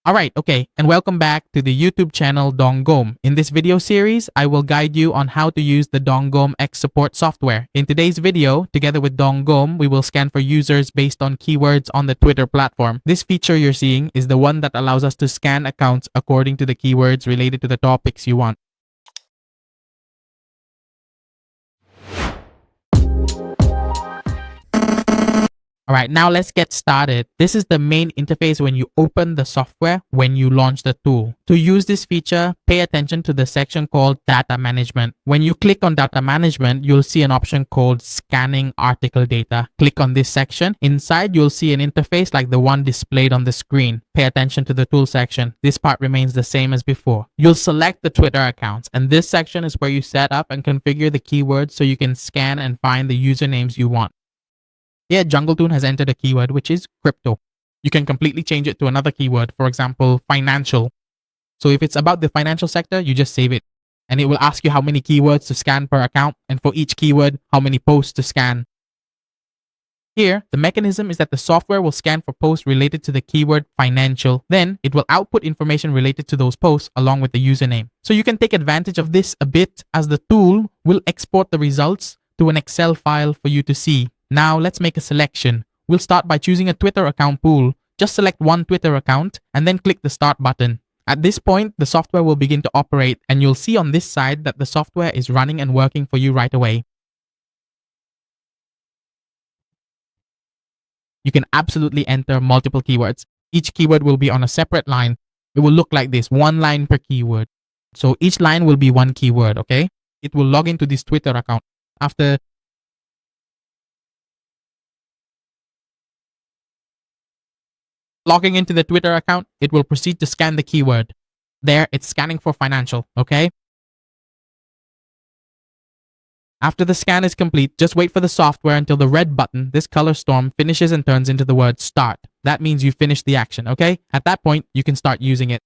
Alright, okay, and welcome back to the YouTube channel Dongom. In this video series, I will guide you on how to use the Dongom X support software. In today's video, together with Dongom, we will scan for users based on keywords on the Twitter platform. This feature you're seeing is the one that allows us to scan accounts according to the keywords related to the topics you want. Alright, now let's get started. This is the main interface when you open the software when you launch the tool. To use this feature, pay attention to the section called Data Management. When you click on Data Management, you'll see an option called Scanning Article Data. Click on this section. Inside, you'll see an interface like the one displayed on the screen. Pay attention to the tool section. This part remains the same as before. You'll select the Twitter accounts, and this section is where you set up and configure the keywords so you can scan and find the usernames you want. Here, JungleToon has entered a keyword, which is crypto. You can completely change it to another keyword, for example, financial. So if it's about the financial sector, you just save it. And it will ask you how many keywords to scan per account, and for each keyword, how many posts to scan. Here, the mechanism is that the software will scan for posts related to the keyword financial. Then, it will output information related to those posts along with the username. So you can take advantage of this a bit, as the tool will export the results to an Excel file for you to see. Now let's make a selection. We'll start by choosing a Twitter account pool. Just select one Twitter account and then click the start button. At this point, the software will begin to operate, and you'll see on this side that the software is running and working for you right away. You can absolutely enter multiple keywords. Each keyword will be on a separate line. It will look like this, one line per keyword. So each line will be one keyword, okay? It will log into this Twitter account. After logging into the Twitter account, it will proceed to scan the keyword. There, it's scanning for financial, okay? After the scan is complete, just wait for the software until the red button, this color storm, finishes and turns into the word start. That means you finished the action, okay? At that point, you can start using it.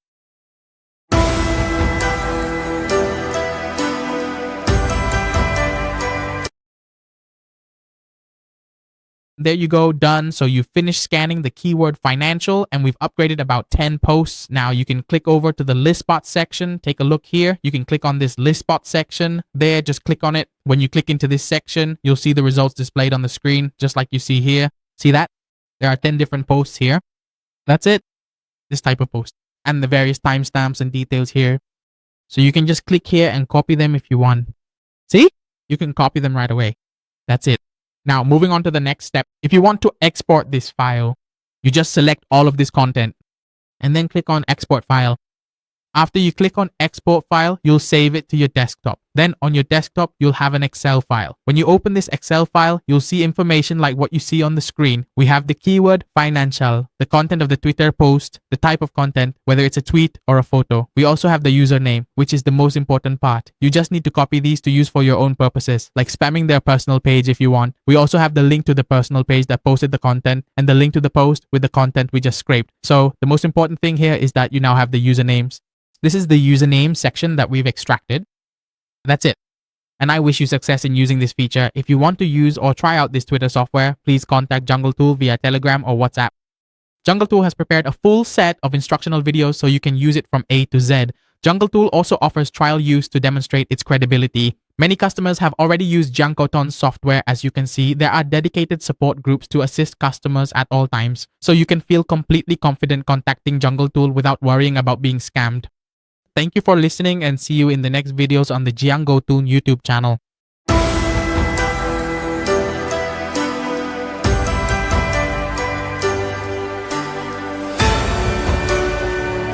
There you go, done. So you finished scanning the keyword financial, and we've upgraded about 10 posts. Now you can click over to the list spot section. Take a look here. You can click on this list spot section there. Just click on it. When you click into this section, you'll see the results displayed on the screen, just like you see here. See that? There are 10 different posts here. That's it. This type of post. And the various timestamps and details here. So you can just click here and copy them if you want. See? You can copy them right away. That's it. Now, moving on to the next step. If you want to export this file, you just select all of this content and then click on Export File. After you click on Export File, you'll save it to your desktop. Then on your desktop, you'll have an Excel file. When you open this Excel file, you'll see information like what you see on the screen. We have the keyword financial, the content of the Twitter post, the type of content, whether it's a tweet or a photo. We also have the username, which is the most important part. You just need to copy these to use for your own purposes, like spamming their personal page if you want. We also have the link to the personal page that posted the content and the link to the post with the content we just scraped. So the most important thing here is that you now have the usernames. This is the username section that we've extracted. That's it. And I wish you success in using this feature. If you want to use or try out this Twitter software, please contact JungleTool via Telegram or WhatsApp. JungleTool has prepared a full set of instructional videos so you can use it from A to Z. JungleTool also offers trial use to demonstrate its credibility. Many customers have already used JungleTool's software. As you can see, there are dedicated support groups to assist customers at all times, so you can feel completely confident contacting JungleTool without worrying about being scammed. Thank you for listening, and see you in the next videos on the JungleTool YouTube channel.